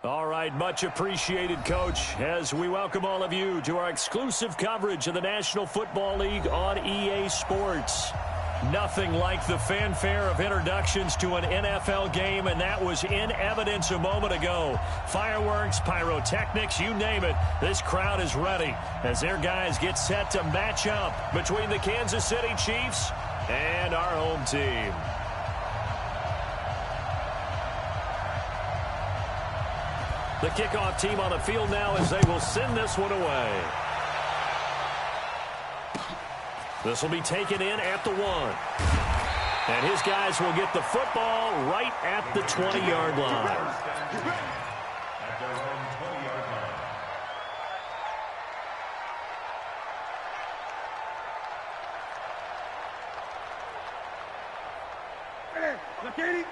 All right, much appreciated, Coach, as we welcome all of you to our exclusive coverage of the National Football League on EA Sports. Nothing like the fanfare of introductions to an NFL game, and that was in evidence a moment ago. Fireworks, pyrotechnics, you name it. This crowd is ready as their guys get set to match up between the Kansas City Chiefs and our home team. The kickoff team on the field now as they will send this one away. This will be taken in at the 1. And his guys will get the football right at the 20-yard line. At their own 20-yard line. Hey, look at him.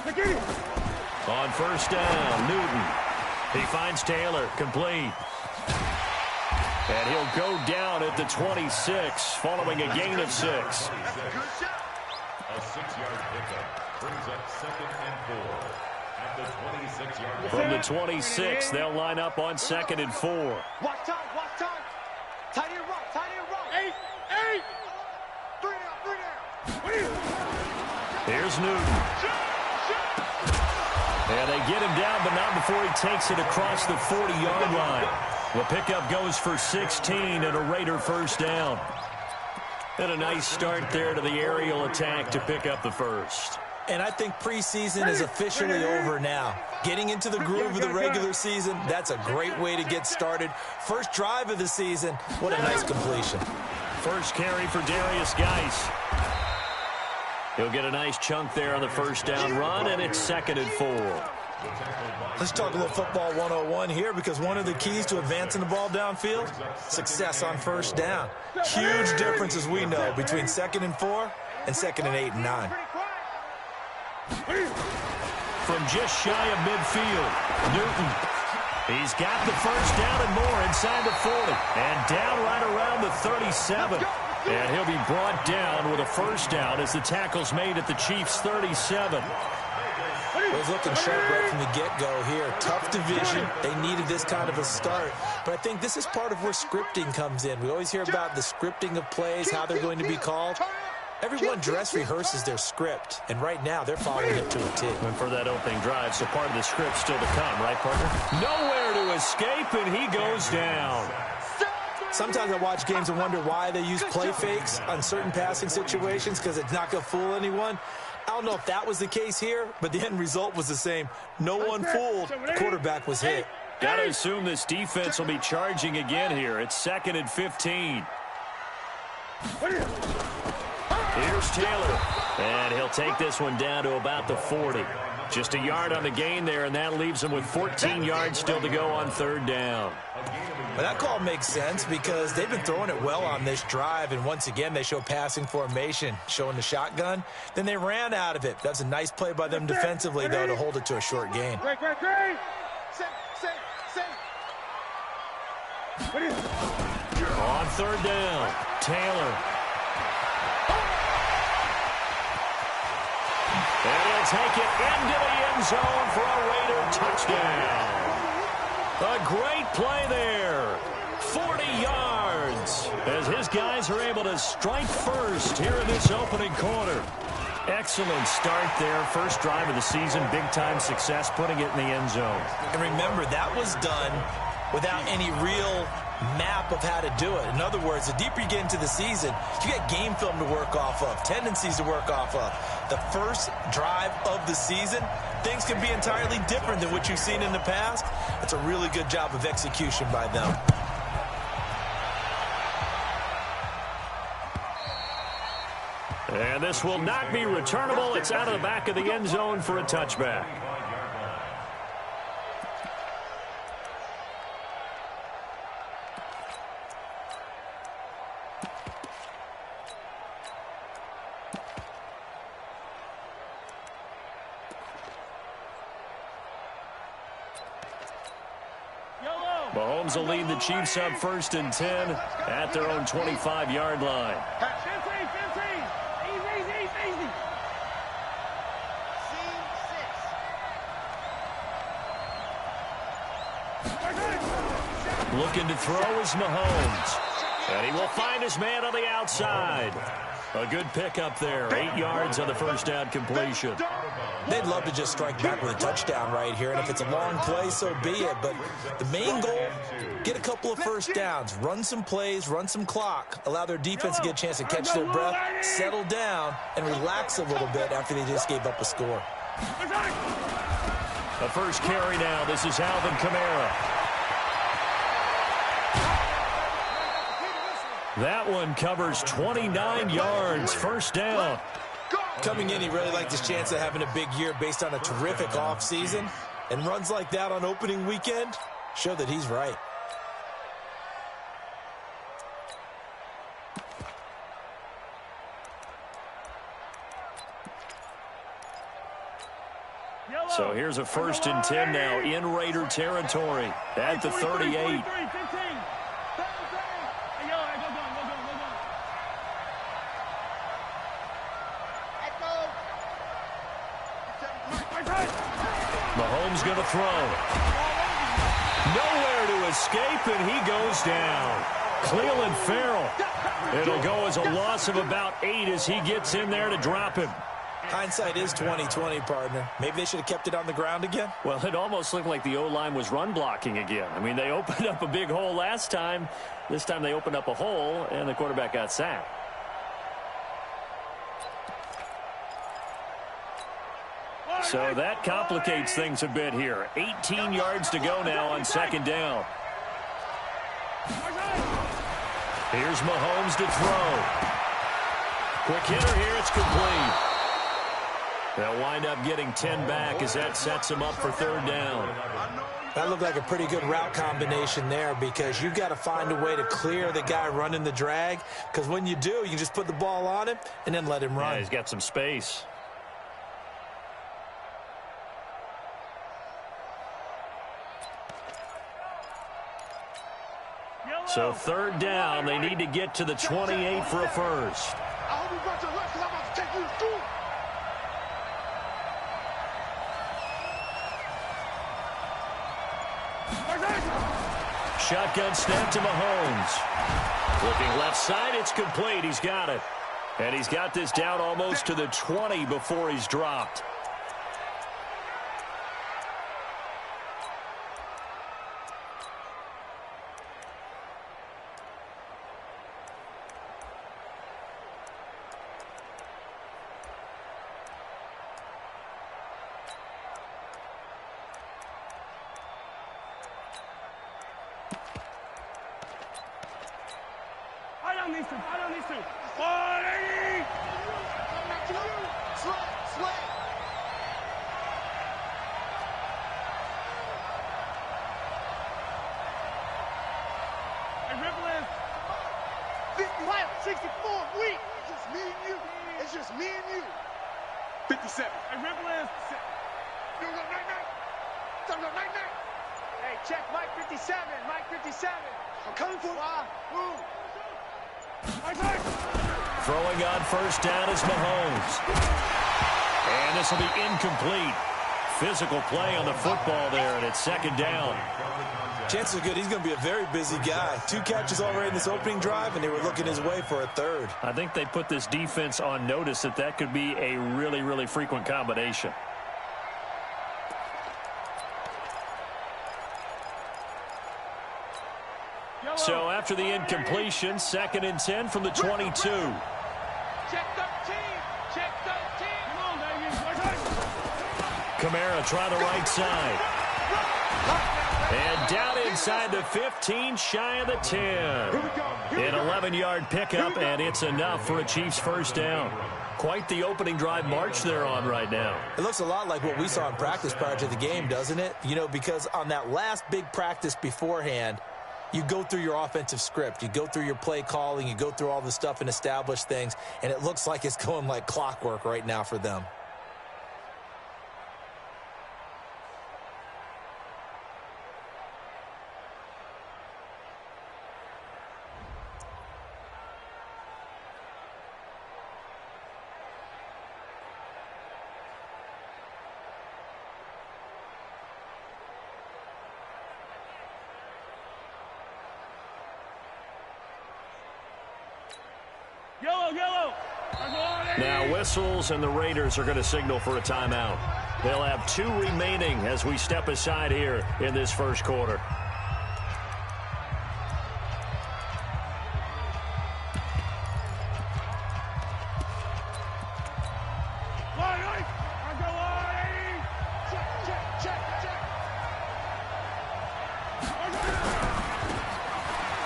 Look at him. On first down, Newton. He finds Taylor, complete. And he'll go down at the 26, following a gain of 6. A 6-yard pickup brings up 2nd and 4 at the 26-yard line. From the 26, they'll line up on 2nd and 4. Watch time. Tight end right. 8. 3 down. Here's Newton. And they get him down, but not before he takes it across the 40-yard line. The pickup goes for 16 and a Raider first down. And a nice start there to the aerial attack to pick up the first. And I think preseason is officially over now. Getting into the groove of the regular season, that's a great way to get started. First drive of the season, what a nice completion. First carry for Darius Geis. He'll get a nice chunk there on the first down run, and it's 2nd and 4. Let's talk a little football 101 here, because one of the keys to advancing the ball downfield, success on first down. Huge difference, as we know, between 2nd and 4 and 2nd and 8 and 9. From just shy of midfield, Newton. He's got the first down and more inside the 40. And down right around the 37. And he'll be brought down with a first down as the tackle's made at the Chiefs' 37. It was looking sharp right from the get-go here. Tough division. They needed this kind of a start. But I think this is part of where scripting comes in. We always hear about the scripting of plays, how they're going to be called. Everyone dress rehearses their script, and right now they're following it to a T. And for that opening drive, so part of the script still to come, right, partner? Nowhere to escape, and he goes down. Sometimes I watch games and wonder why they use play fakes on certain passing situations, because it's not going to fool anyone. I don't know if that was the case here, but the end result was the same. No one fooled. The quarterback was hit. Got to assume this defense will be charging again here. It's 2nd and 15. Here's Taylor. And he'll take this one down to about the 40. Just a yard on the gain there, and that leaves him with 14 yards still to go on 3rd down. Well, that call makes sense because they've been throwing it well on this drive, and once again they show passing formation, showing the shotgun. Then they ran out of it. That's a nice play by them defensively, though, to hold it to a short gain. Great. On 3rd down, Taylor. And he'll take it into the end zone for a Raider touchdown. A great play there. 40 yards as his guys are able to strike first here in this opening quarter. Excellent start there. First drive of the season. Big-time success putting it in the end zone. And remember, that was done without any real map of how to do it. In other words, the deeper you get into the season, you get game film to work off of, tendencies to work off of. The first drive of the season, things can be entirely different than what you've seen in the past. It's a really good job of execution by them. And this will not be returnable. It's out of the back of the end zone for a touchback. Mahomes will lead the Chiefs up 1st and 10 at their own 25-yard line. Looking to throw is Mahomes. And he will find his man on the outside. A good pickup there. 8 yards on the first down completion. They'd love to just strike back with a touchdown right here, and if it's a long play, so be it. But the main goal, get a couple of first downs, run some plays, run some clock, allow their defense to get a chance to catch their breath, settle down, and relax a little bit after they just gave up a score. The first carry now. This is Alvin Kamara. That one covers 29 yards. First down. Coming in, he really liked his chance of having a big year based on a terrific offseason. And runs like that on opening weekend show that he's right. So here's a 1st and 10 now in Raider territory at the 38. Mahomes going to throw. Nowhere to escape, and he goes down. Cleveland Farrell. It'll go as a loss of about 8 as he gets in there to drop him. Hindsight is 20/20, partner. Maybe they should have kept it on the ground again. Well, it almost looked like the O-line was run blocking again. I mean, they opened up a big hole last time. This time they opened up a hole, and the quarterback got sacked. So that complicates things a bit here. 18 yards to go now on 2nd down. Here's Mahomes to throw. Quick hitter here. It's complete. They'll wind up getting 10 back as that sets them up for 3rd down. That looked like a pretty good route combination there because you've got to find a way to clear the guy running the drag, because when you do, you can just put the ball on him and then let him run. Yeah, he's got some space. So 3rd down, they need to get to the 28 for a first. I hope you brought your lunch because I'm about to take you to school. Shotgun snap to Mahomes. Looking left side, it's complete. He's got it. And he's got this down almost to the 20 before he's dropped. I don't need to. 180! Slay. Hey, Ripple is 55, 64, weak. It's just me and you. It's just me and you. 57. Hey, Ripple is. You go night-night. Time to go night-night. Hey, check Mike 57. Mike 57. I'm coming for you. Move. Throwing on 1st down is Mahomes. And this will be incomplete. Physical play on the football there, and it's 2nd down. Chances are good he's going to be a very busy guy. 2 catches already in this opening drive, and they were looking his way for a 3rd. I think they put this defense on notice that could be a really, really frequent combination. So after the incompletion, 2nd and 10 from the 22. Check 13. Check 13. Come on, baby. Kamara trying the right side. And down inside the 15, shy of the 10. An 11-yard pickup, and it's enough for a Chiefs 1st down. Quite the opening drive march they're on right now. It looks a lot like what we saw in practice prior to the game, doesn't it? You know, because on that last big practice beforehand, you go through your offensive script. You go through your play calling. You go through all the stuff and establish things. And it looks like it's going like clockwork right now for them. Yellow. Now whistles, and the Raiders are going to signal for a timeout. They'll have 2 remaining as we step aside here in this first quarter.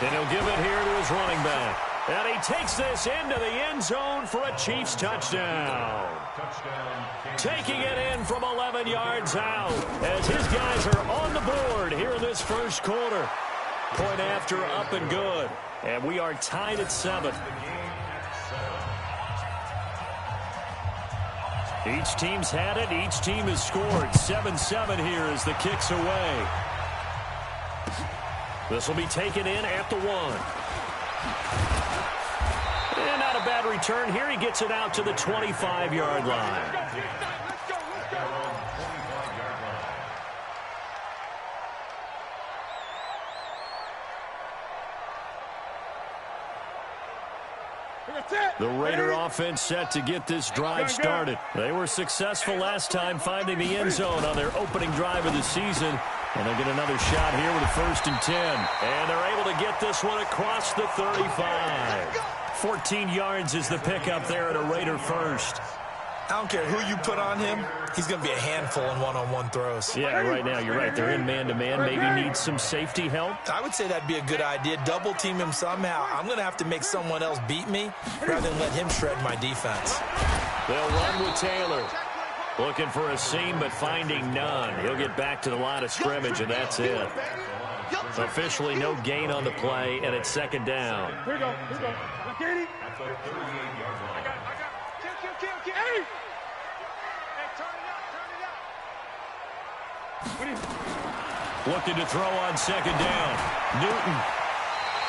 And he'll give it here to his running back. And he takes this into the end zone for a Chiefs touchdown. Taking it in from 11 yards out as his guys are on the board here in this first quarter. Point after, up and good. And we are tied at 7. Each team's had it. Each team has scored. 7-7 here as the kick's away. This will be taken in at the 1. And not a bad return here. He gets it out to the 25-yard line. The Raider offense set to get this drive started. They were successful last time finding the end zone on their opening drive of the season. And they'll get another shot here with a 1st and 10. And they're able to get this one across the 35. 14 yards is the pickup there at a Raider first. I don't care who you put on him. He's going to be a handful in one-on-one throws. Yeah, right now, you're right. They're in man-to-man. Maybe need some safety help. I would say that'd be a good idea. Double team him somehow. I'm going to have to make someone else beat me rather than let him shred my defense. They'll run with Taylor. Looking for a seam, but finding none. He'll get back to the line of scrimmage, and that's it. Officially no gain on the play, and it's 2nd down. Here we go. Katie. Hey! Looking to throw on 2nd down. Newton.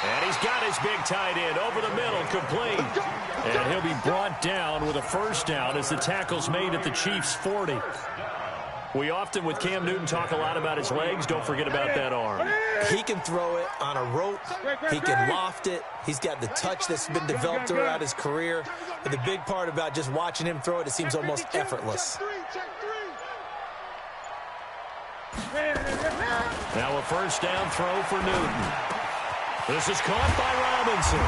And he's got his big tight end over the middle, complete. And he'll be brought down with a 1st down as the tackle's made at the Chiefs' 40. We often, with Cam Newton, talk a lot about his legs. Don't forget about that arm. He can throw it on a rope. He can loft it. He's got the touch that's been developed throughout his career. But the big part about just watching him throw it, it seems almost effortless. Now a 1st down throw for Newton. This is caught by Robinson.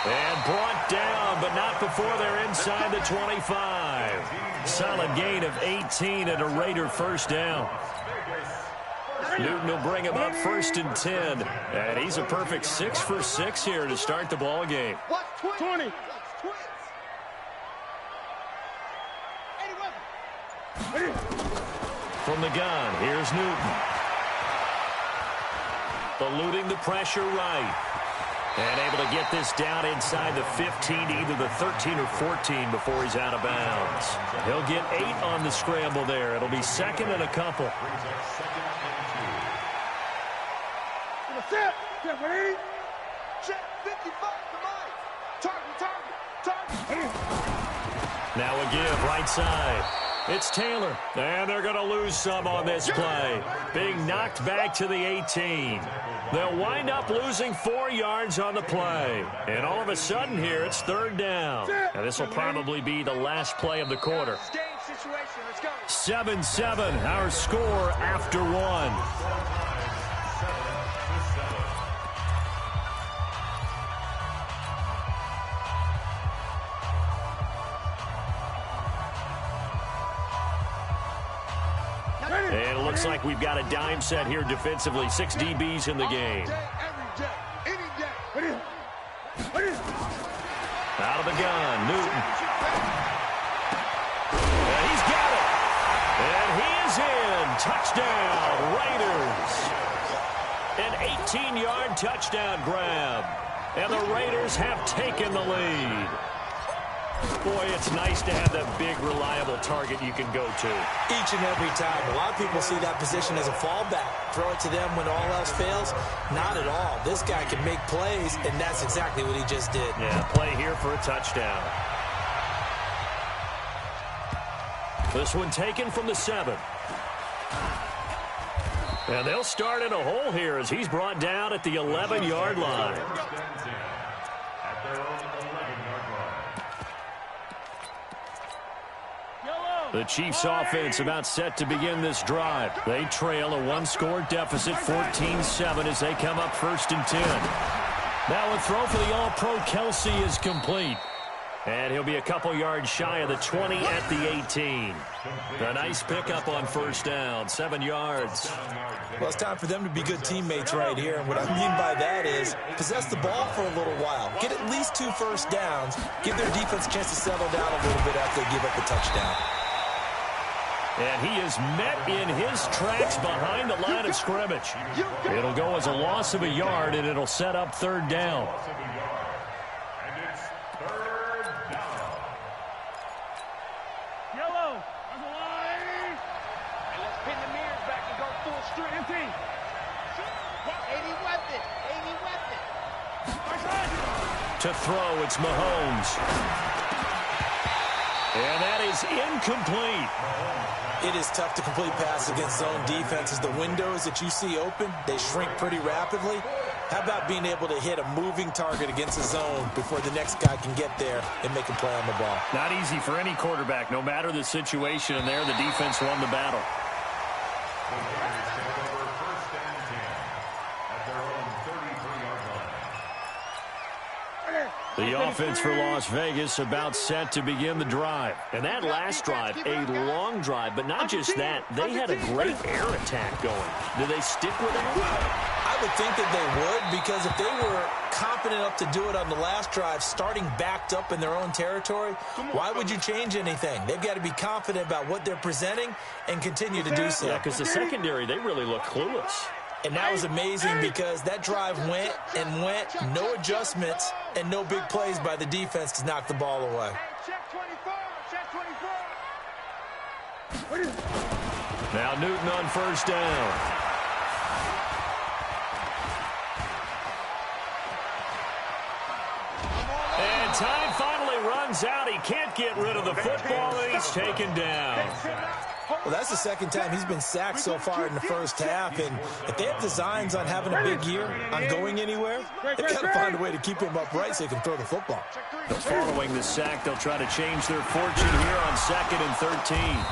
And brought down, but not before they're inside the 25. Solid gain of 18 and a Raider 1st down. Newton will bring him up 1st and 10. And he's a perfect 6 for 6 here to start the ball game. 20. From the gun, here's Newton. Eluding the pressure right. And able to get this down inside the 15, either the 13 or 14 before he's out of bounds. He'll get 8 on the scramble there. It'll be 2nd and a couple. Now a give right side. It's Taylor. And they're going to lose some on this play. Being knocked back to the 18. They'll wind up losing 4 yards on the play. And all of a sudden here, it's 3rd down. And this will probably be the last play of the quarter. 7-7, our score after 1. And it looks like we've got a dime set here defensively. 6 DBs in the game. Out of the gun, Newton. And he's got it. And he is in. Touchdown, Raiders. An 18-yard touchdown grab. And the Raiders have taken the lead. Boy, it's nice to have that big, reliable target you can go to. Each and every time. A lot of people see that position as a fallback. Throw it to them when all else fails. Not at all. This guy can make plays, and that's exactly what he just did. Yeah, play here for a touchdown. This one taken from the 7. And they'll start in a hole here as he's brought down at the 11-yard line. At their own 11-yard line. The Chiefs offense about set to begin this drive. They trail a one-score deficit, 14-7, as they come up 1st and 10. Now a throw for the All-Pro Kelsey is complete. And he'll be a couple yards shy of the 20 at the 18. A nice pickup on 1st down, 7 yards. Well, it's time for them to be good teammates right here. And what I mean by that is possess the ball for a little while. Get at least 2 first downs. Give their defense a chance to settle down a little bit after they give up the touchdown. And he is met in his tracks behind the line of scrimmage. It'll go as a loss of a yard, and it'll set up 3rd down. And it's 3rd down. Yellow, on the line. And let's pin the mirrors back and go full strength. Empty. 80 weapon. 80 weapon. To throw, it's Mahomes. And that is incomplete. It is tough to complete passes against zone defenses. The windows that you see open, they shrink pretty rapidly. How about being able to hit a moving target against a zone before the next guy can get there and make a play on the ball? Not easy for any quarterback, no matter the situation. And there, the defense won the battle. The Raiders take over 1st and 10 at their own 33-yard line. The offense for Las Vegas about set to begin the drive. And that last drive, a long drive, but not just that. They had a great air attack going. Do they stick with that? I would think that they would, because if they were confident enough to do it on the last drive, starting backed up in their own territory, why would you change anything? They've got to be confident about what they're presenting and continue to do so. Yeah, because the secondary, they really look clueless. And that was amazing because that drive went and went, no adjustments, and no big plays by the defense to knock the ball away. Check 24. Check 24. Now Newton on 1st down. And time finally runs out. He can't get rid of the football, and he's taken down. Well, that's the 2nd time he's been sacked so far in the 1st half, and if they have designs on having a big year, on going anywhere, they've got to find a way to keep him upright so he can throw the football. Following the sack, they'll try to change their fortune here on 2nd and 13.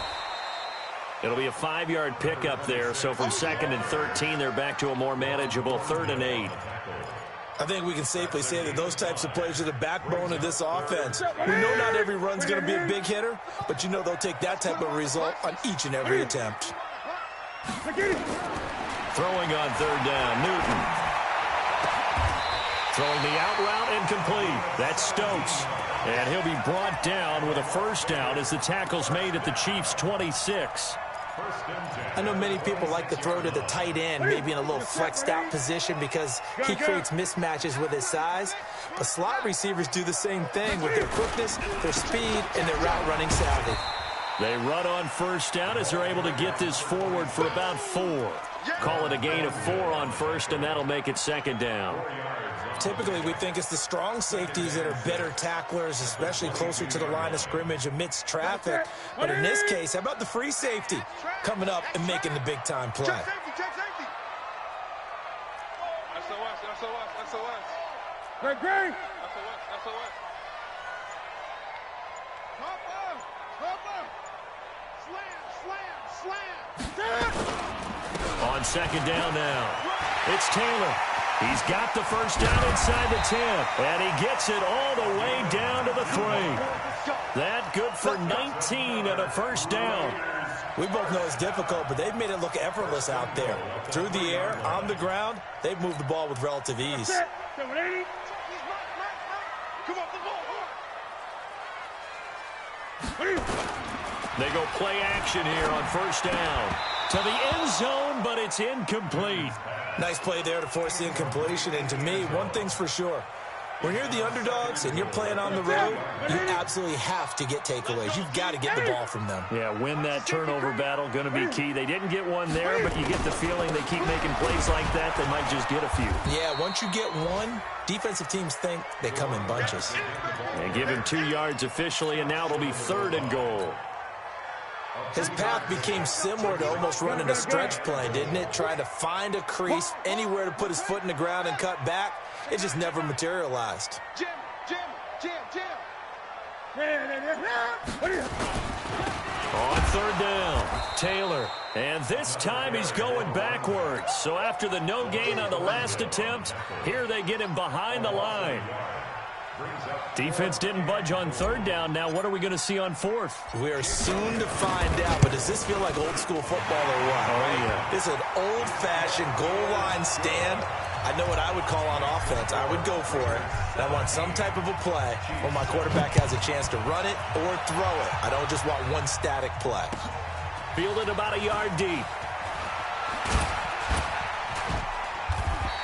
It'll be a 5-yard pickup there, so from 2nd and 13, they're back to a more manageable 3rd and 8. I think we can safely say that those types of plays are the backbone of this offense. We know not every run's going to be a big hitter, but you know they'll take that type of result on each and every attempt. Throwing on 3rd down, Newton. Throwing the out route incomplete. That's Stokes. And he'll be brought down with a 1st down as the tackle's made at the Chiefs' 26. I know many people like to throw to the tight end, maybe in a little flexed out position because he creates mismatches with his size. But slot receivers do the same thing with their quickness, their speed, and their route running savvy. They run on 1st down as they're able to get this forward for about 4. Call it a gain of 4 on 1st, and that'll make it 2nd down. Typically, we think it's the strong safeties that are better tacklers, especially closer to the line of scrimmage amidst traffic. But in this case, how about the free safety coming up and making the big-time play? Check safety. SOS. Great. SOS. Hopper. Slam. On 2nd down now, it's Taylor. He's got the 1st down inside the 10, and he gets it all the way down to the 3. That good for 19 and a 1st down. We both know it's difficult, but they've made it look effortless out there. Through the air, on the ground, they've moved the ball with relative ease. They go play action here on 1st down. To the end zone, but it's incomplete. Nice play there to force the incompletion. And to me, one thing's for sure. When you're the underdogs and you're playing on the road, you absolutely have to get takeaways. You've got to get the ball from them. Yeah, win that turnover battle, going to be key. They didn't get one there, but you get the feeling they keep making plays like that, they might just get a few. Yeah, once you get one, defensive teams think they come in bunches. They give him 2 yards officially, and now it'll be 3rd and goal. His path became similar to almost running a stretch play, didn't it? Trying to find a crease, anywhere to put his foot in the ground and cut back. It just never materialized. Jam. On third down, Taylor. And this time he's going backwards. So after the no gain on the last attempt, here they get him behind the line. Defense didn't budge on third down. Now what are we going to see on fourth? We are soon to find out, but does this feel like old school football or what? Oh, yeah. This is an old-fashioned goal line stand. I know what I would call on offense. I would go for it. I want some type of a play where my quarterback has a chance to run it or throw it. I don't just want one static play. Fielded about a yard deep.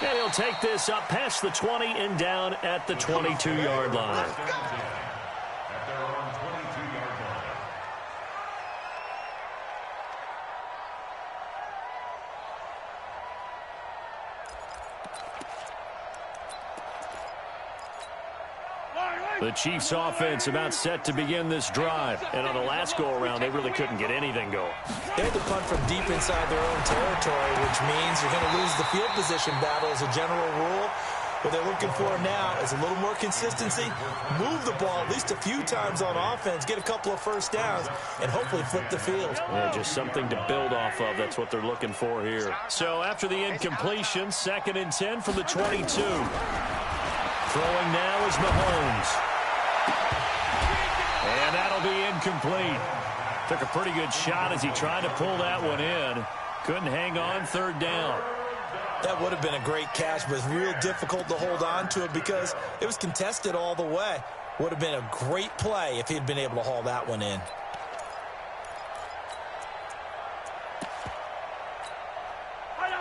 And he'll take this up past the 20 and down at the 22-yard line. At their own 22-yard line. The Chiefs' offense about set to begin this drive. And on the last go-around, they really couldn't get anything going. They had to punt from deep inside their own territory, which means you're going to lose the field position battle as a general rule. What they're looking for now is a little more consistency, move the ball at least a few times on offense, get a couple of first downs, and hopefully flip the field. Yeah, just something to build off of. That's what they're looking for here. So after the incompletion, 2nd and 10 from the 22. Throwing now is Mahomes. And that'll be incomplete. Took a pretty good shot as he tried to pull that one in. Couldn't hang on third down. That would have been a great catch, but it's real difficult to hold on to it because it was contested all the way. Would have been a great play if he'd been able to haul that one in.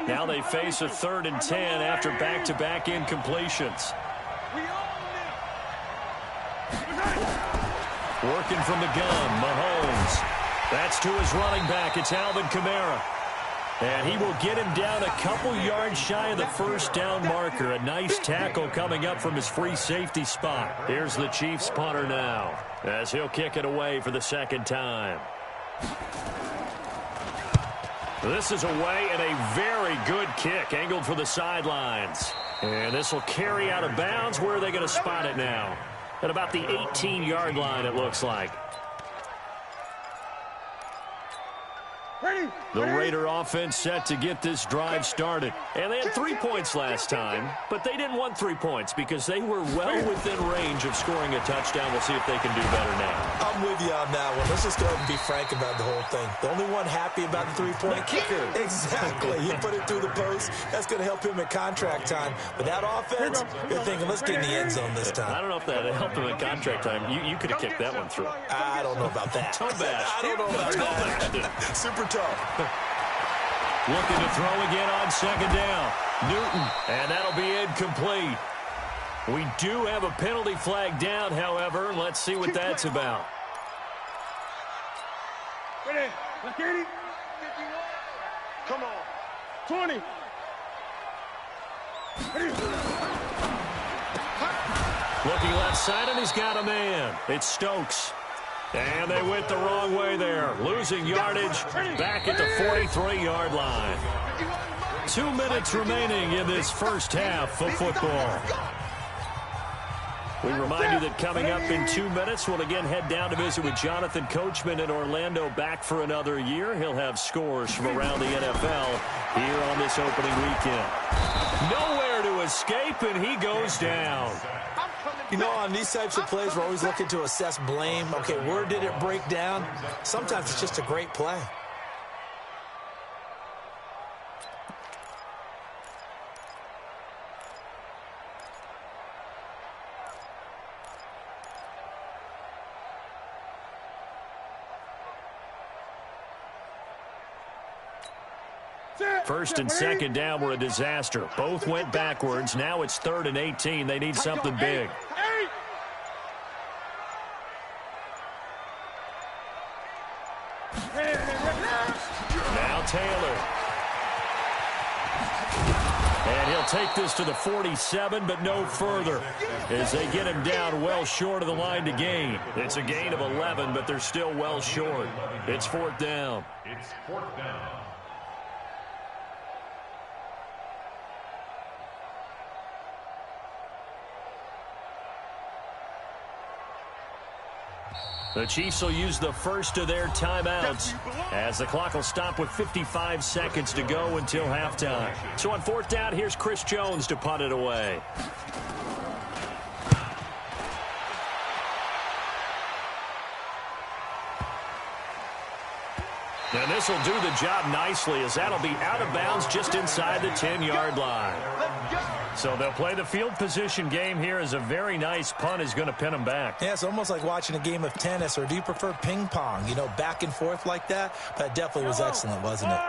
Now they face a 3rd and 10 after back-to-back incompletions. Working from the gun, Mahomes. That's to his running back. It's Alvin Kamara. And he will get him down a couple yards shy of the first down marker. A nice tackle coming up from his free safety spot. Here's the Chiefs punter now as he'll kick it away for the 2nd time. This is away and a very good kick angled for the sidelines. And this will carry out of bounds. Where are they going to spot it now? At about the 18-yard line, it looks like. The Raider offense set to get this drive started. And they had 3 points last time, but they didn't want 3 points because they were well within range of scoring a touchdown. We'll see if they can do better now. I'm with you on that one. Let's just go ahead and be frank about the whole thing. The only one happy about the three-point kicker. Exactly. He put it through the post. That's going to help him at contract time. But that offense, they're thinking, let's get in the end zone this time. I don't know if that helped him at contract time. You could have kicked that one through. I don't know about that. Toe bash. I don't know about that. Super tough. Looking to throw again on 2nd down. Newton, and that'll be incomplete. We do have a penalty flag down, however. Let's see what that's about. Ready? Let's come on. 20. Looking left side, and he's got a man. It's Stokes. And they went the wrong way there. Losing yardage back at the 43-yard line. 2 minutes remaining in this first half of football. We remind you that coming up in 2 minutes, we'll again head down to visit with Jonathan Coachman in Orlando, back for another year. He'll have scores from around the NFL here on this opening weekend. Nowhere to escape, and he goes down. You know, on these types of plays, we're always looking to assess blame. Okay, where did it break down? Sometimes it's just a great play. First and 2nd down were a disaster. Both went backwards. Now it's 3rd and 18. They need something big. Now Taylor. And he'll take this to the 47, but no further, as they get him down well short of the line to gain. It's a gain of 11, but they're still well short. It's 4th down. It's 4th down. The Chiefs will use the first of their timeouts as the clock will stop with 55 seconds to go until halftime. So on fourth down, here's Chris Jones to punt it away. And this will do the job nicely as that'll be out of bounds just inside the 10-yard line. So they'll play the field position game here as a very nice punt is going to pin them back. Yeah, it's almost like watching a game of tennis, or do you prefer ping pong? You know, back and forth like that? That definitely was excellent, wasn't it?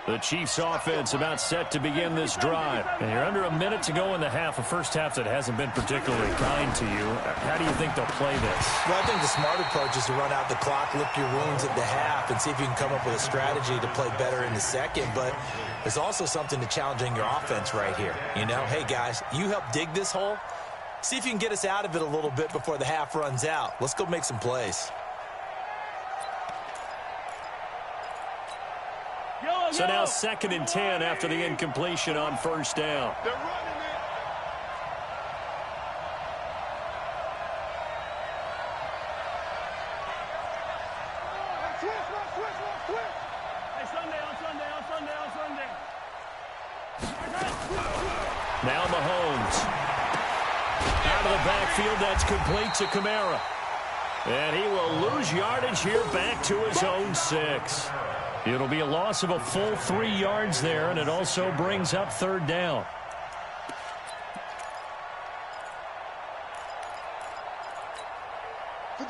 The Chiefs offense about set to begin this drive. And you're under a minute to go in the half, a first half that hasn't been particularly kind to you. How do you think they'll play this? Well, I think the smart approach is to run out the clock, lick your wounds at the half, and see if you can come up with a strategy to play better in the second. But there's also something to challenging your offense right here. You know, hey, guys, you help dig this hole. See if you can get us out of it a little bit before the half runs out. Let's go make some plays. So now 2nd and 10 after the incompletion on first down. They're running it. Switch. Hey, Sunday. Now Mahomes. Out of the backfield, that's complete to Kamara. And he will lose yardage here back to his own 6. It'll be a loss of a full 3 yards there, and it also brings up third down.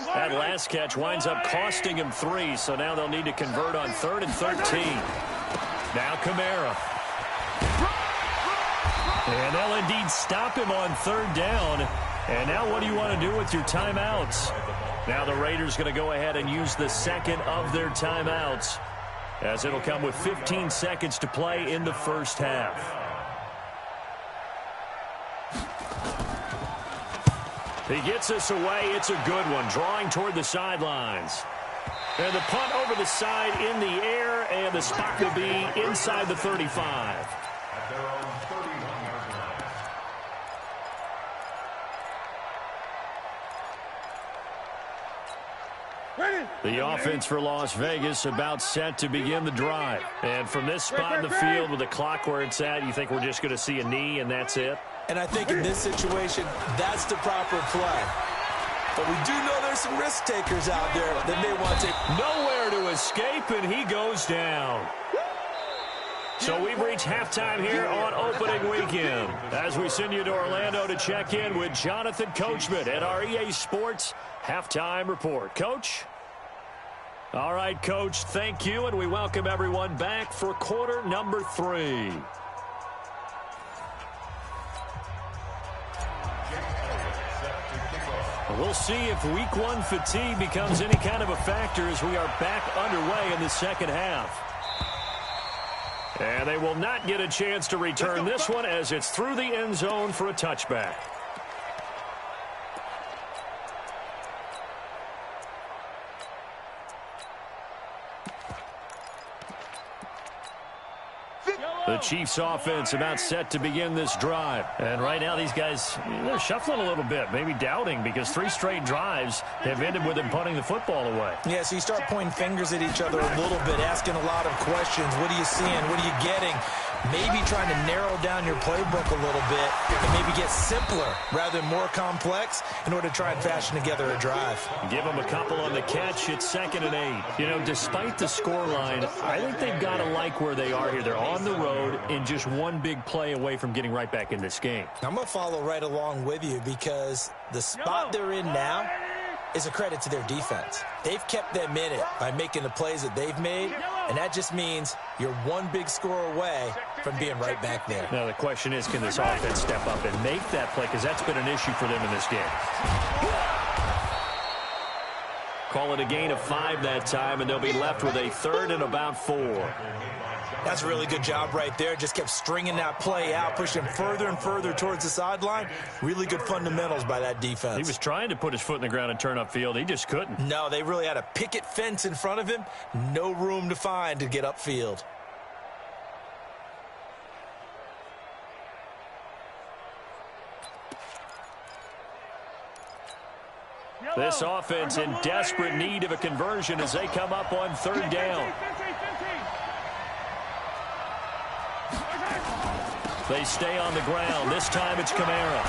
That last catch winds up costing him 3, so now they'll need to convert on 3rd and 13. Now Kamara. And they'll indeed stop him on 3rd down. And now what do you want to do with your timeouts? Now the Raiders going to go ahead and use the second of their timeouts, as it'll come with 15 seconds to play in the first half. He gets us away. It's a good one, drawing toward the sidelines. And the punt over the side in the air, and the spot will be inside the 35. At their own 31-yard line. The offense for Las Vegas about set to begin the drive. And from this spot in the field with the clock where it's at, you think we're just going to see a knee and that's it? And I think in this situation, that's the proper play. But we do know there's some risk takers out there that may want to. Nowhere to escape, and he goes down. So we've reached halftime here on opening weekend, as we send you to Orlando to check in with Jonathan Coachman at our EA Sports Halftime Report. Coach? All right, Coach, thank you, and we welcome everyone back for quarter number 3. We'll see if week 1 fatigue becomes any kind of a factor as we are back underway in the second half. And they will not get a chance to return this one as it's through the end zone for a touchback. The Chiefs offense about set to begin this drive. And right now these guys, they're shuffling a little bit, maybe doubting, because 3 straight drives have ended with them punting the football away. Yeah, so you start pointing fingers at each other a little bit, asking a lot of questions. What are you seeing? What are you getting? Maybe trying to narrow down your playbook a little bit and maybe get simpler rather than more complex in order to try and fashion together a drive. Give them a couple on the catch. It's 2nd and 8. You know, despite the scoreline, I think they've got to like where they are here. They're on the road and just one big play away from getting right back in this game. I'm going to follow right along with you because the spot they're in now is a credit to their defense. They've kept them in it by making the plays that they've made, and that just means you're one big score away from being right back there. Now the question is, can this offense step up and make that play, because that's been an issue for them in this game. Call it a gain of 5 that time, and they'll be left with a 3rd and about 4. That's a really good job right there. Just kept stringing that play out, pushing further and further towards the sideline. Really good fundamentals by that defense. He was trying to put his foot in the ground and turn upfield. He just couldn't. No, they really had a picket fence in front of him. No room to find to get upfield. This offense in desperate need of a conversion as they come up on third down. They stay on the ground. This time it's Kamara.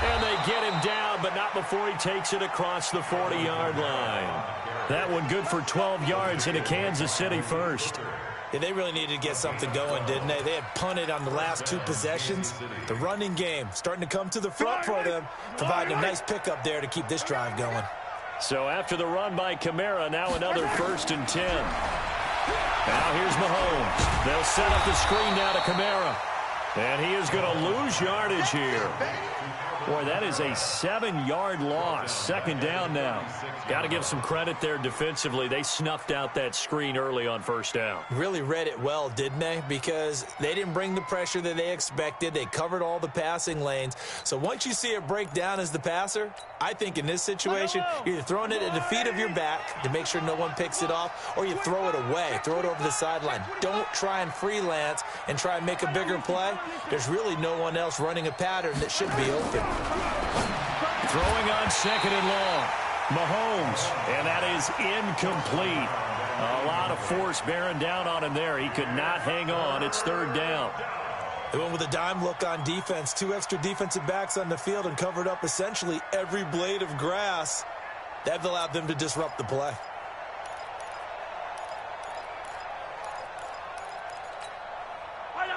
And they get him down, but not before he takes it across the 40-yard line. That one good for 12 yards into Kansas City first. Yeah, they really needed to get something going, didn't they? They had punted on the last 2 possessions. The running game starting to come to the front for them, providing a nice pickup there to keep this drive going. So after the run by Kamara, now another 1st and 10. Now here's Mahomes. They'll set up the screen now to Kamara. And he is going to lose yardage here. Boy, that is a 7-yard loss. 2nd down now. Got to give some credit there defensively. They snuffed out that screen early on 1st down. Really read it well, didn't they? Because they didn't bring the pressure that they expected. They covered all the passing lanes. So once you see it break down as the passer, I think in this situation, you're either throwing it at the feet of your back to make sure no one picks it off, or you throw it away, throw it over the sideline. Don't try and freelance and try and make a bigger play. There's really no one else running a pattern that should be open. Throwing on 2nd and long. Mahomes, and that is incomplete. A lot of force bearing down on him there. He could not hang on. It's 3rd down. They went with a dime look on defense. 2 extra defensive backs on the field and covered up essentially every blade of grass. That allowed them to disrupt the play.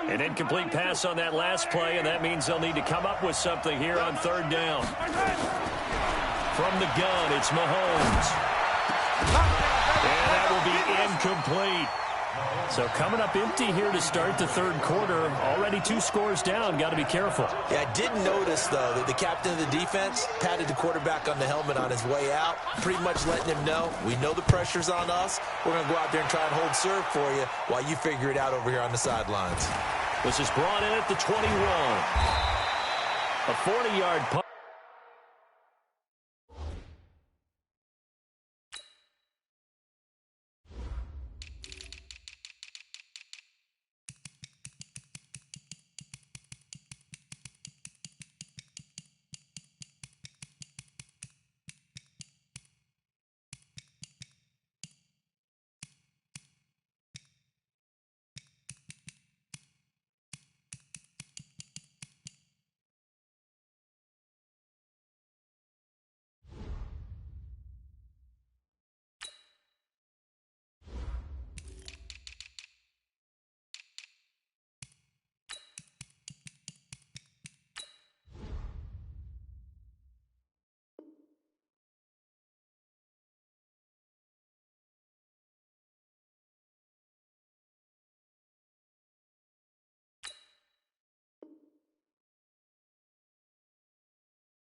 An incomplete pass on that last play, and that means they'll need to come up with something here on 3rd down. From the gun, it's Mahomes. And that will be incomplete. So coming up empty here to start the 3rd quarter. Already 2 scores down. Got to be careful. Yeah, I did notice, though, that the captain of the defense patted the quarterback on the helmet on his way out, pretty much letting him know, we know the pressure's on us. We're going to go out there and try and hold serve for you while you figure it out over here on the sidelines. This is brought in at the 21. A 40-yard punt.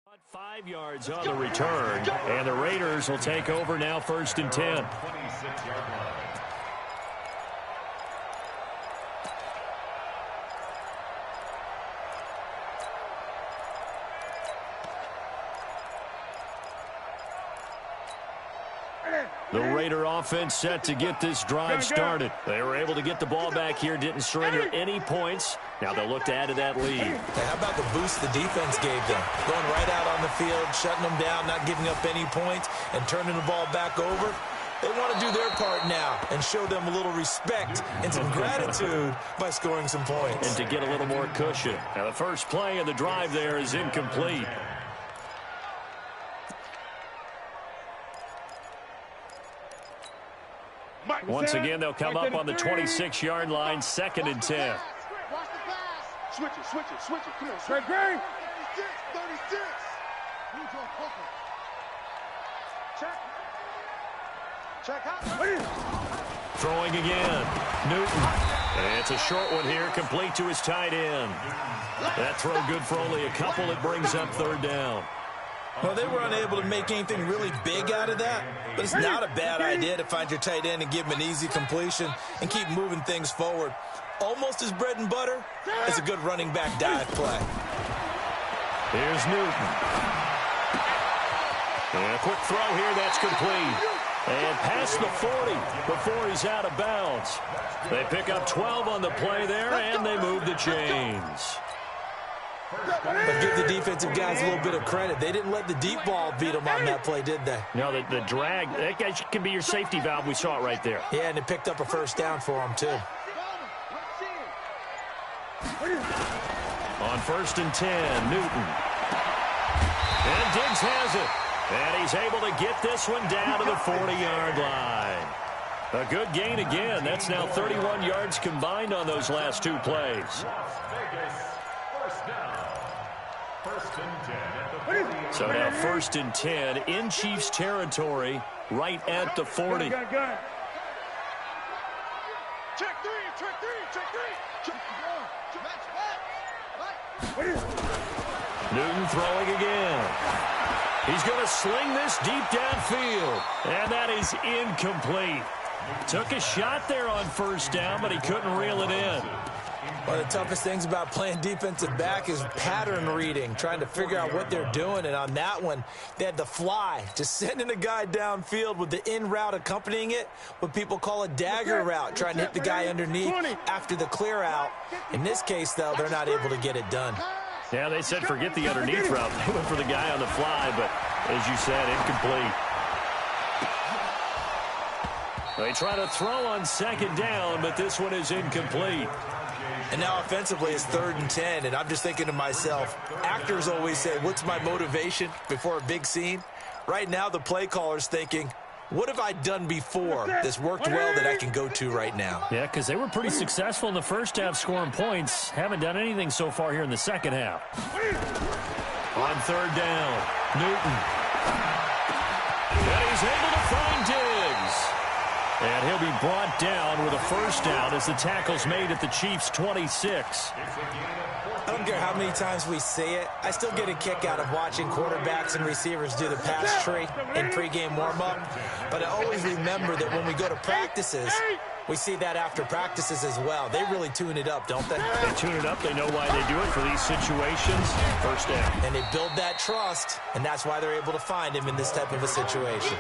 About 5 yards on the return, and the Raiders will take over now 1st and 10. The Raider offense set to get this drive started. They were able to get the ball back here, didn't surrender any points. Now they'll look to add to that lead. Hey, how about the boost the defense gave them? Going right out on the field, shutting them down, not giving up any points, and turning the ball back over. They want to do their part now and show them a little respect and some gratitude by scoring some points. And to get a little more cushion. Now the first play of the drive there is incomplete. Once again, they'll come up on the 26-yard line, 2nd and 10. Watch the pass. Switch it. Come on, switch. 36. 36. Check out. Throwing again. Newton. And it's a short one here, complete to his tight end. That throw good for only a couple. It brings up 3rd down. Well, they were unable to make anything really big out of that, but it's not a bad idea to find your tight end and give him an easy completion and keep moving things forward. Almost as bread and butter as a good running back dive play. Here's Newton. And a quick throw here, that's complete. And past the 40 before he's out of bounds. They pick up 12 on the play there, and they move the chains. But give the defensive guys a little bit of credit. They didn't let the deep ball beat them on that play, did they? No, the drag, that guy can be your safety valve. We saw it right there. Yeah, and it picked up a first down for them, too. On 1st and 10, Newton. And Diggs has it. And he's able to get this one down to the 40-yard line. A good gain again. That's now 31 yards combined on those last two plays. So now 1st and 10 in Chiefs territory, right at the 40. Check three. Newton throwing again. He's going to sling this deep downfield. And that is incomplete. Took a shot there on 1st down, but he couldn't reel it in. One of the toughest things about playing defensive back is pattern reading, trying to figure out what they're doing. And on that one, they had the fly, just sending a guy downfield with the in route accompanying it, what people call a dagger route, trying to hit the guy underneath after the clear out. In this case, though, they're not able to get it done. Yeah, they said forget the underneath route. They went for the guy on the fly, but as you said, incomplete. They try to throw on 2nd down, but this one is incomplete. And now offensively it's 3rd and 10, and I'm just thinking to myself, actors always say, what's my motivation before a big scene? Right now the play caller's thinking, what have I done before that's worked well that I can go to right now? Yeah, because they were pretty successful in the first half scoring points. Haven't done anything so far here in the second half. On 3rd down, Newton. And he's able to find Diggs. And he'll be brought down with a 1st down as the tackle's made at the Chiefs' 26. I don't care how many times we say it. I still get a kick out of watching quarterbacks and receivers do the pass tree in pregame warm-up. But I always remember that when we go to practices, we see that after practices as well. They really tune it up, don't they? They tune it up. They know why they do it for these situations. 1st down. And they build that trust, and that's why they're able to find him in this type of a situation.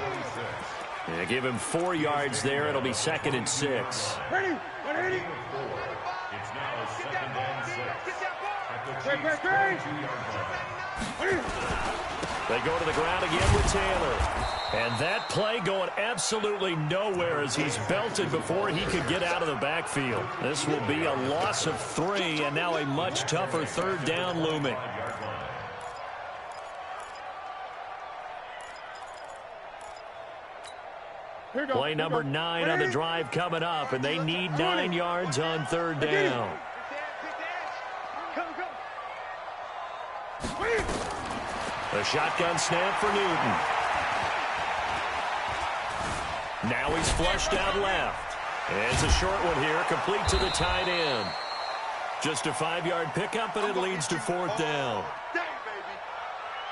They give him 4 yards there. It'll be 2nd and 6. Ready? It's now 2nd and 6. At the Chiefs' 22-yard line. They go to the ground again with Taylor. And that play going absolutely nowhere as he's belted before he could get out of the backfield. This will be a loss of 3, and now a much tougher 3rd down looming. Play number 9 on the drive coming up, and they need 9 yards on 3rd down. A shotgun snap for Newton. Now he's flushed out left. And it's a short one here, complete to the tight end. Just a 5-yard pickup, and it leads to 4th down.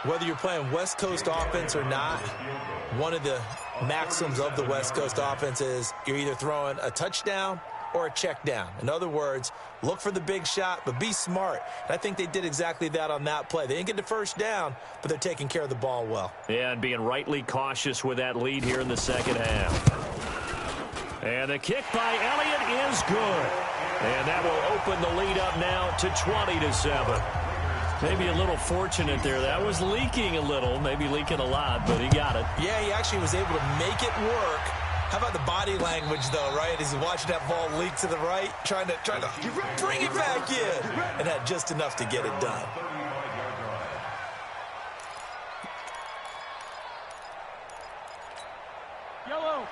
Whether you're playing West Coast offense or not, one of the maxims of the West Coast offense is you're either throwing a touchdown or a check down. In other words, look for the big shot, but be smart. And I think they did exactly that on that play. They didn't get the 1st down, but they're taking care of the ball well. Yeah, and being rightly cautious with that lead here in the 2nd half. And the kick by Elliott is good. And that will open the lead up now to 20-7. Maybe a little fortunate there. That was leaking a little, maybe leaking a lot, but he got it. Yeah, he actually was able to make it work. How about the body language, though, right? As he's watching that ball leak to the right, trying to bring it back in, and had just enough to get it done.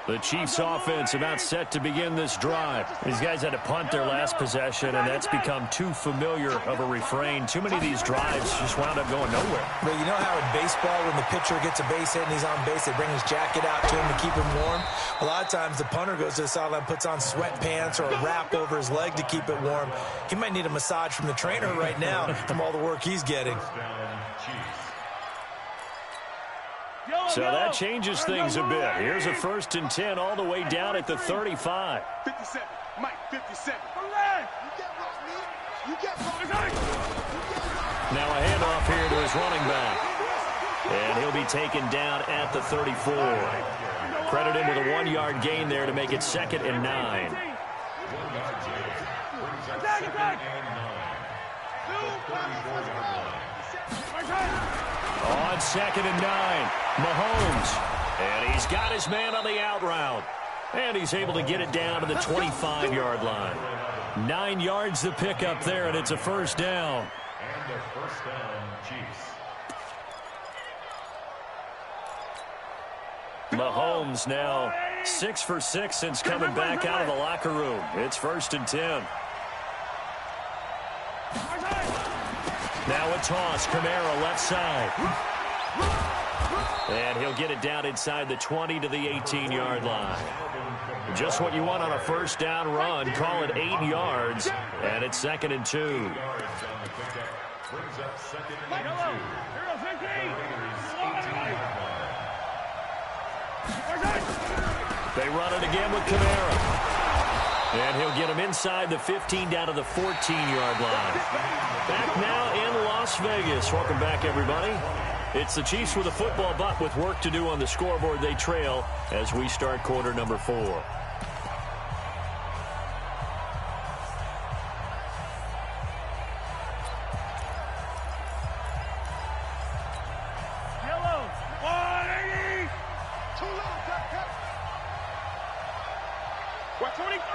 The Chiefs offense about set to begin this drive. These guys had to punt their last possession, and that's become too familiar of a refrain. Too many of these drives just wound up going nowhere. But you know how in baseball, when the pitcher gets a base hit and he's on base, they bring his jacket out to him to keep him warm? A lot of times the punter goes to the sideline, puts on sweatpants or a wrap over his leg to keep it warm. He might need a massage from the trainer right now from all the work he's getting. So that changes things a bit. Here's a 1st and 10 all the way down at the 35. 57. Mike, 57. Now a handoff here to his running back. And he'll be taken down at the 34. Credit him with a 1-yard gain there to make it 2nd and 9. On 2nd and 9, Mahomes. And he's got his man on the out route. And he's able to get it down to the 25-yard line. 9 yards the pickup there, and it's a first down. And a first down, Chiefs. Mahomes now 6 for 6 since coming back out of the locker room. It's 1st and 10. Now a toss. Kamara left side. And he'll get it down inside the 20 to the 18-yard line. Just what you want on a first down run. Call it 8 yards. And it's 2nd and 2. Brings up 2nd and 2. They run it again with Kamara. And he'll get him inside the 15 down to the 14-yard line. Back now in Las Vegas. Welcome back, everybody. It's the Chiefs with a football, but with work to do on the scoreboard. They trail as we start quarter number 4. Yellow, 180. Too long, cut. What, 23? 23.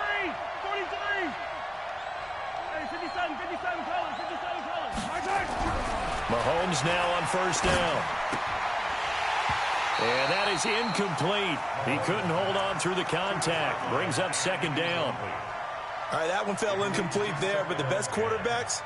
Hey, 57, Collins, 57, Collins. My turn. Mahomes now on first down. And that is incomplete. He couldn't hold on through the contact. Brings up 2nd down. All right, that one fell incomplete there, but the best quarterbacks,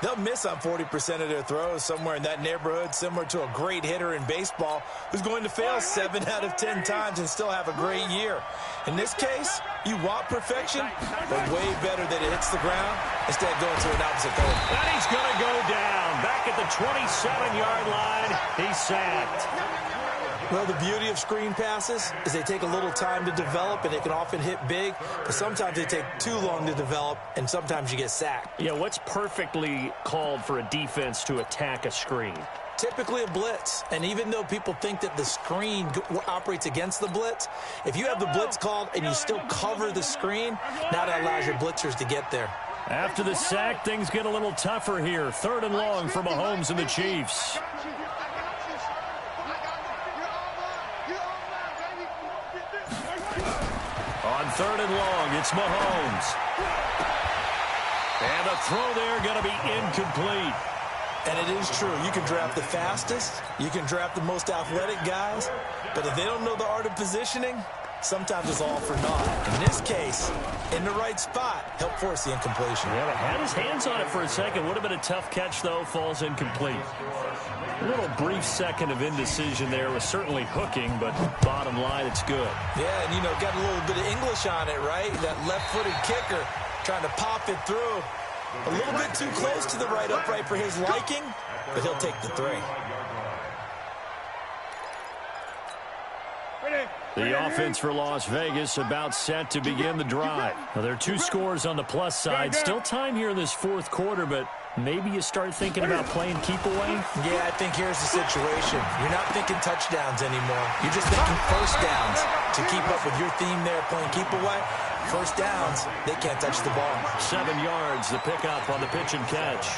they'll miss on 40% of their throws, somewhere in that neighborhood, similar to a great hitter in baseball who's going to fail 7 out of 10 times and still have a great year. In this case, you want perfection, but way better that it hits the ground instead of going to an opposite goal. And he's going to go down. Back at the 27-yard line, he's sacked. Well, the beauty of screen passes is they take a little time to develop, and they can often hit big, but sometimes they take too long to develop, and sometimes you get sacked. Yeah, what's perfectly called for a defense to attack a screen? Typically a blitz, and even though people think that the screen operates against the blitz, if you have the blitz called and you still cover the screen, now that allows your blitzers to get there. After the sack, things get a little tougher here. 3rd and long for Mahomes and the Chiefs. On 3rd and long, it's Mahomes. And the throw there going to be incomplete. And it is true. You can draft the fastest. You can draft the most athletic guys. But if they don't know the art of positioning, sometimes it's all for naught. In this case, in the right spot, help force the incompletion. Yeah, but had his hands on it for a second. Would have been a tough catch, though. Falls incomplete. A little brief second of indecision there was certainly hooking, but bottom line, it's good. Yeah, and, you know, got a little bit of English on it, right? That left-footed kicker trying to pop it through. A little bit too close to the right upright for his liking, but he'll take the 3. The offense for Las Vegas about set to begin the drive. Now, there are 2 scores on the plus side. Still time here in this 4th quarter, but maybe you start thinking about playing keep away? Yeah, I think here's the situation. You're not thinking touchdowns anymore. You're just thinking first downs. To keep up with your theme there, playing keep away, first downs, they can't touch the ball. 7 yards, the pickup on the pitch and catch.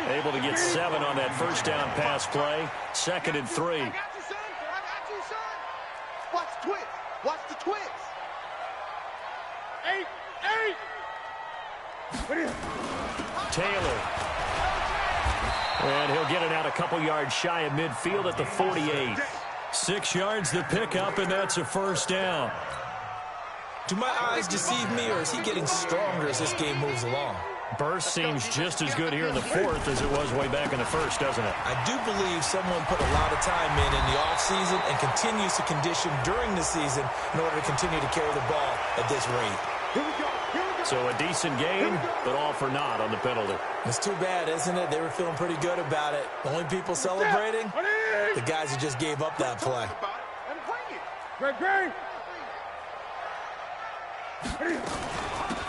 Able to get 7 on that first down pass play. 2nd and 3. I got you, son. Watch the twist. Watch the twist. 8. Taylor. And he'll get it out a couple yards shy of midfield at the 48. 6 yards the pickup, and that's a first down. Do my eyes deceive me, or is he getting stronger as this game moves along? Burst seems just as good here in the 4th as it was way back in the 1st, doesn't it? I do believe someone put a lot of time in the offseason and continues to condition during the season in order to continue to carry the ball at this rate. So a decent game, but all for naught on the penalty. It's too bad, isn't it? They were feeling pretty good about it. The only people celebrating, the guys who just gave up that play.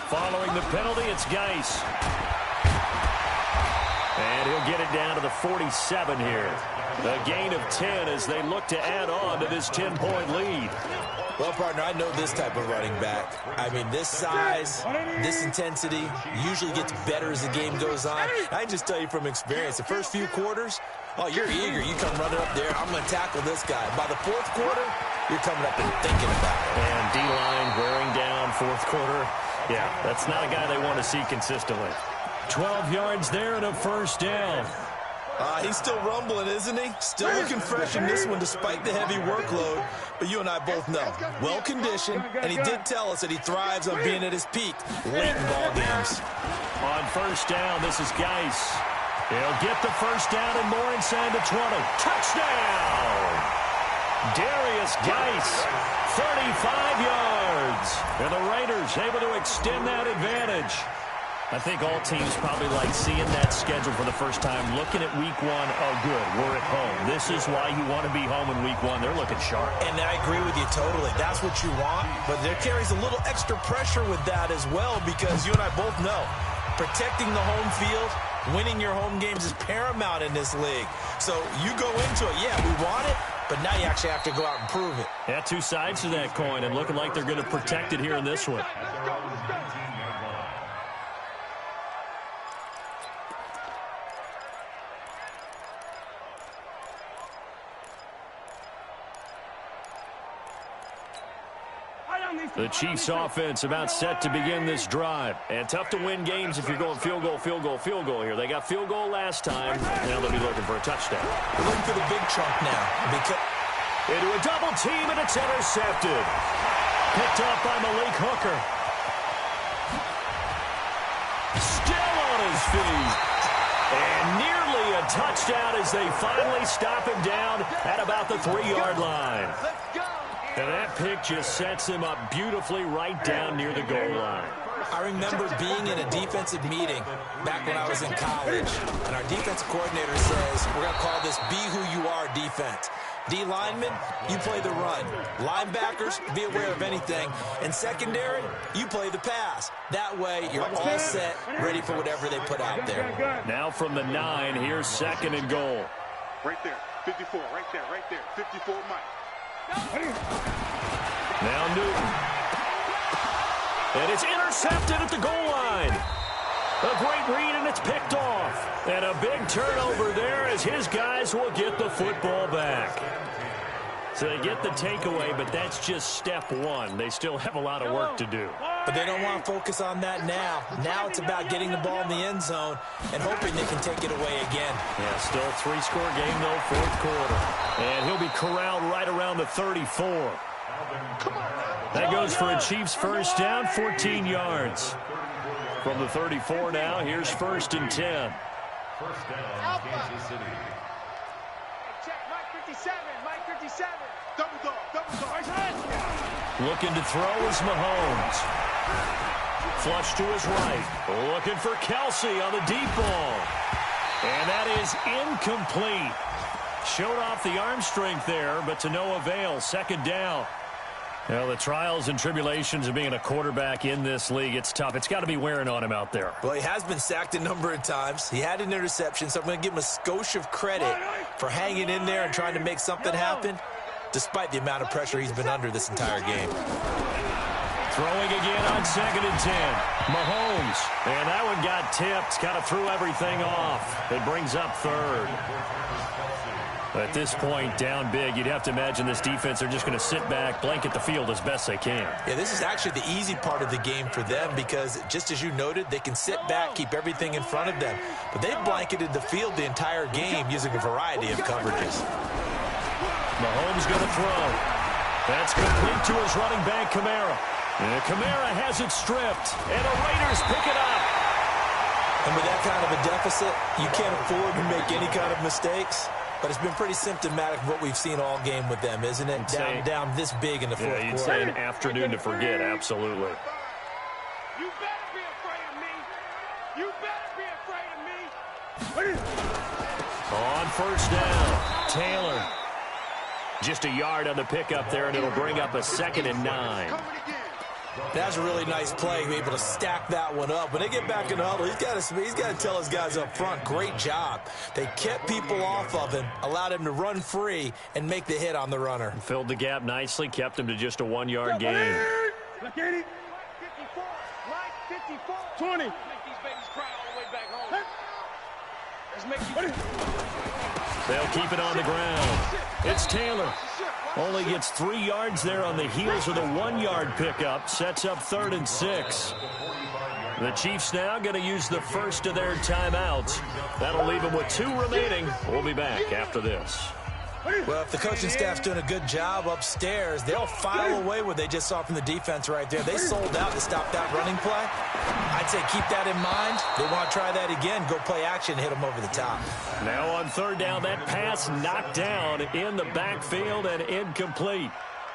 Following the penalty, it's Geis. And he'll get it down to the 47 here. A gain of 10 as they look to add on to this 10-point lead. Well, partner, I know this type of running back. I mean, this size, this intensity usually gets better as the game goes on. I just tell you from experience, the first few quarters, oh, you're eager. You come running up there, I'm going to tackle this guy. By the fourth quarter, you're coming up and thinking about it. And D-line wearing down fourth quarter. Yeah, that's not a guy they want to see consistently. 12 yards there and a first down. He's still rumbling, isn't he? Still looking fresh in this one despite the heavy workload. But you and I both know, well-conditioned, and he did tell us that he thrives on being at his peak late in ball games. On first down, this is Geis. He'll get the first down and more inside the 20. Touchdown! Darius Geis, 35 yards. And the Raiders able to extend that advantage. I think all teams probably like seeing that schedule for the first time, looking at week one. Oh, good, we're at home. This is why you want to be home in week one. They're looking sharp. And I agree with you totally. That's what you want. But there carries a little extra pressure with that as well, because you and I both know protecting the home field, winning your home games is paramount in this league. So you go into it, yeah, we want it, but now you actually have to go out and prove it. Yeah, two sides to that coin, and looking like they're going to protect it here in this one. The Chiefs offense about set to begin this drive. And tough to win games if you're going field goal, field goal, field goal here. They got field goal last time. Now they'll be looking for a touchdown. We're looking for the big chunk now. Into a double team, and it's intercepted. Picked off by Malik Hooker. Still on his feet. And nearly a touchdown as they finally stop him down at about the 3-yard line. And that pick just sets him up beautifully right down near the goal line. I remember being in a defensive meeting back when I was in college, and our defensive coordinator says, we're going to call this Be Who You Are defense. D linemen, you play the run. Linebackers, be aware of anything. And secondary, you play the pass. That way, you're all set, ready for whatever they put out there. Now from the 9, here's second and goal. Right there, 54, right there, 54 Mike. Now Newton. And it's intercepted at the goal line. A great read, and it's picked off. And a big turnover there as his guys will get the football back. So they get the takeaway, but that's just step one. They still have a lot of work to do. But they don't want to focus on that now. Now it's about getting the ball in the end zone and hoping they can take it away again. Yeah, still a 3-score game, though, fourth quarter. And he'll be corralled right around the 34. That goes for a Chiefs first down, 14 yards. From the 34 now, here's first and 10. First down, Kansas City. Check, Mike 57, Mike 57. Double dog. Looking to throw is Mahomes. Flush to his right. Looking for Kelsey on the deep ball. And that is incomplete. Showed off the arm strength there, but to no avail. Second down. Well, the trials and tribulations of being a quarterback in this league, it's tough. It's got to be wearing on him out there. Well, he has been sacked a number of times. He had an interception, so I'm going to give him a skosh of credit for hanging in there and trying to make something happen, despite the amount of pressure he's been under this entire game. Throwing again on second and 10. Mahomes. And that one got tipped. Kind of threw everything off. It brings up third. At this point, down big, you'd have to imagine this defense are just going to sit back, blanket the field as best they can. Yeah, this is actually the easy part of the game for them because, just as you noted, they can sit back, keep everything in front of them. But they've blanketed the field the entire game using a variety of coverages. Mahomes going to throw. That's complete to his running back, Kamara. And Kamara has it stripped, and the Raiders pick it up. And with that kind of a deficit, you can't afford to make any kind of mistakes. But it's been pretty symptomatic of what we've seen all game with them, isn't it? Down this big in the fourth quarter. Yeah, you'd say an afternoon to forget, absolutely. You better be afraid of me. You better be afraid of me. On first down, Taylor. Just a yard on the pickup there, and it'll bring up a second and 9. That's a really nice play, be able to stack that one up. When they get back in the huddle, he's got to tell his guys up front, great job. They kept people off of him, allowed him to run free, and make the hit on the runner. Filled the gap nicely, kept him to just a 1-yard gain. Look at it. 54, right 54. 20. Make these babies cry all the way back home. Let's make you... They'll keep it on the ground. It's Taylor. Only gets 3 yards there on the heels of the 1-yard pickup. Sets up 3rd and 6. The Chiefs now going to use the first of their timeouts. That'll leave them with 2 remaining. We'll be back after this. Well, if the coaching staff's doing a good job upstairs, they'll file away what they just saw from the defense right there. They sold out to stop that running play. I'd say keep that in mind. They want to try that again. Go play action, hit them over the top. Now on 3rd down, that pass knocked down in the backfield and incomplete.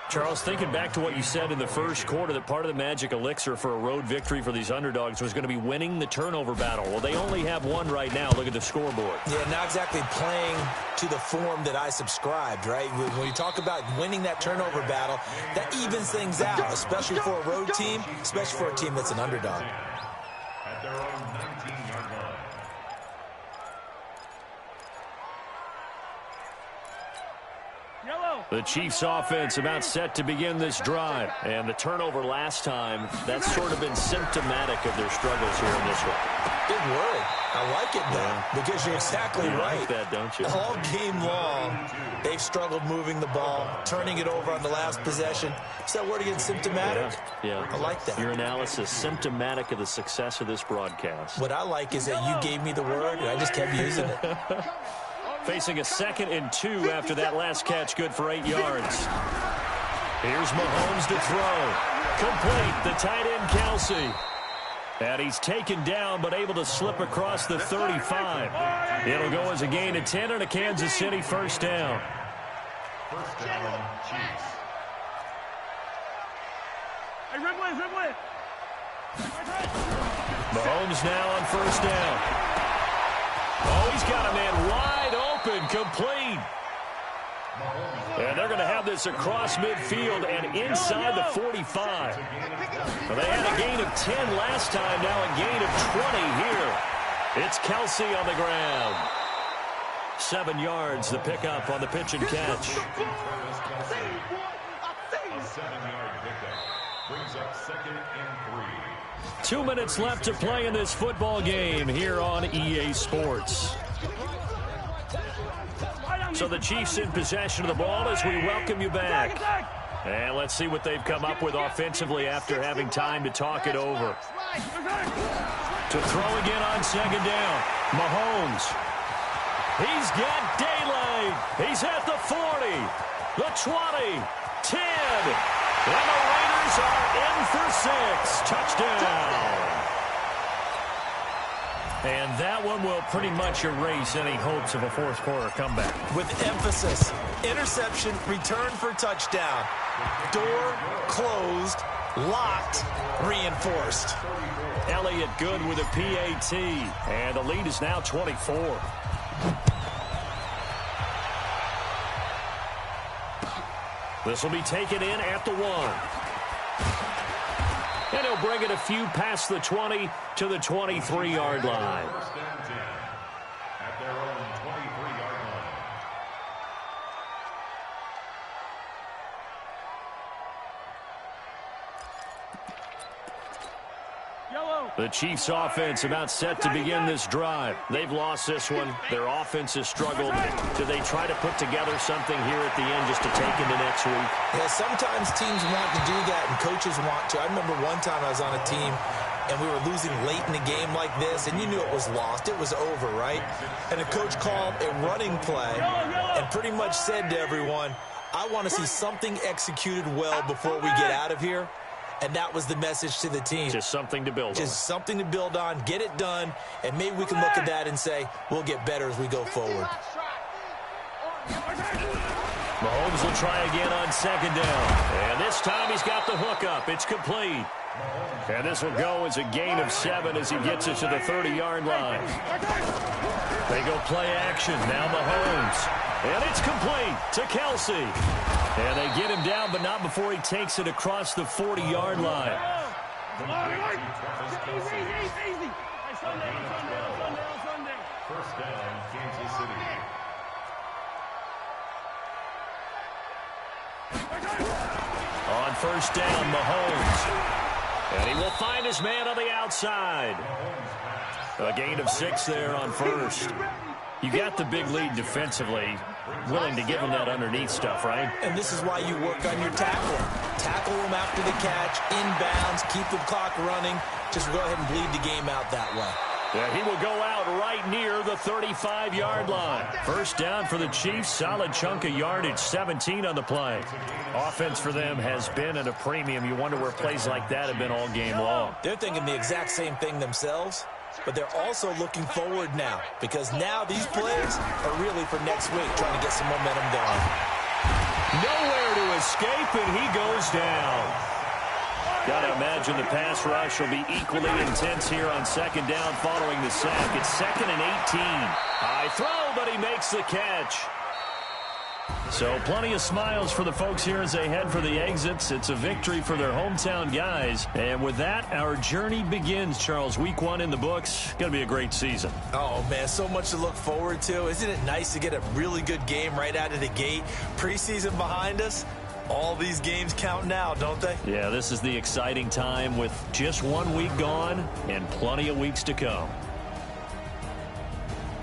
Charles, thinking back to what you said in the first quarter, that part of the magic elixir for a road victory for these underdogs was going to be winning the turnover battle. Well, they only have one right now. Look at the scoreboard. Yeah, not exactly playing to the form that I subscribed, right? When you talk about winning that turnover battle, that evens things out, especially for a road team, especially for a team that's an underdog. At their own 19-yard line. The Chiefs offense about set to begin this drive. And the turnover last time, that's sort of been symptomatic of their struggles here in this one. Good word. I like it, though, because you're exactly right. Like that, don't you? All game long, they've struggled moving the ball, turning it over on the last possession. Is that word again, symptomatic? Yeah. I like that. Your analysis, symptomatic of the success of this broadcast. What I like is that you gave me the word, and I just kept using it. Facing a 2nd and 2 after that last catch, good for 8 yards. Here's Mahomes to throw. Complete, the tight end Kelsey. And he's taken down, but able to slip across the 35. It'll go as a gain of 10 and a Kansas City first down. First down, Chiefs. Hey, Rimley. Mahomes now on first down. Oh, he's got a man wide open, complete. And they're going to have this across midfield and inside the 45. Well, they had a gain of 10 last time, now a gain of 20 here. It's Kelsey on the ground. 7 yards, the pickup on the pitch and catch. A 7-yard pickup brings up 2nd and 3. 2 minutes left to play in this football game here on EA Sports. So the Chiefs in possession of the ball as we welcome you back. And let's see what they've come up with offensively after having time to talk it over. To throw again on 2nd down. Mahomes. He's got daylight. He's at the 40, the 20, 10. And the Raiders are in for 6. Touchdown. And that one will pretty much erase any hopes of a fourth quarter comeback. With emphasis, interception, return for touchdown. Door closed, locked, reinforced. Elliott good with a PAT. And the lead is now 24. This will be taken in at the 1. And he'll bring it a few past the 20 to the 23-yard line. First and 10 at their own 23-yard line. The Chiefs offense about set to begin this drive. They've lost this one. Their offense has struggled. Do they try to put together something here at the end just to take into next week? Yeah, sometimes teams want to do that and coaches want to. I remember one time I was on a team and we were losing late in a game like this, and you knew it was lost. It was over, right? And the coach called a running play and pretty much said to everyone, I want to see something executed well before we get out of here. And that was the message to the team. Just something to build on. Just something to build on, get it done, and maybe we can look at that and say, we'll get better as we go forward. Mahomes will try again on 2nd down. And this time he's got the hook up. It's complete. And this will go as a gain of 7 as he gets it to the 30-yard line. They go play action. Now Mahomes. And it's complete to Kelsey. And they get him down, but not before he takes it across the 40-yard line. Easy. Sunday. First down, Kansas City. On first down, Mahomes. And he will find his man on the outside. A gain of 6 there on first. You got the big lead defensively. Willing to give him that underneath stuff, right? And this is why you work on your tackle. Tackle him after the catch, inbounds, keep the clock running. Just go ahead and bleed the game out that way. Yeah, he will go out right near the 35-yard line. First down for the Chiefs. Solid chunk of yardage, 17 on the play. Offense for them has been at a premium. You wonder where plays like that have been all game long. They're thinking the exact same thing themselves, but they're also looking forward now because now these plays are really for next week, trying to get some momentum going. Nowhere to escape, and he goes down. Got to imagine the pass rush will be equally intense here on second down following the sack. It's 2nd and 18. High throw, but he makes the catch. So plenty of smiles for the folks here as they head for the exits. It's a victory for their hometown guys. And with that, our journey begins, Charles. Week 1 in the books. Going to be a great season. Oh, man, so much to look forward to. Isn't it nice to get a really good game right out of the gate? Preseason behind us. All these games count now, don't they? Yeah, this is the exciting time with just 1 week gone and plenty of weeks to come.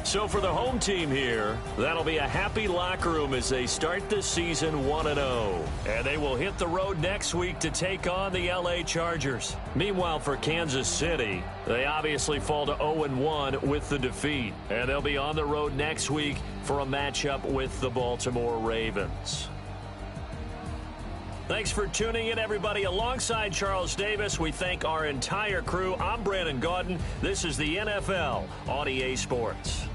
So for the home team here, that'll be a happy locker room as they start this season 1-0. And they will hit the road next week to take on the LA Chargers. Meanwhile, for Kansas City, they obviously fall to 0-1 with the defeat. And they'll be on the road next week for a matchup with the Baltimore Ravens. Thanks for tuning in, everybody. Alongside Charles Davis, we thank our entire crew. I'm Brandon Gaudin. This is the NFL on EA Sports.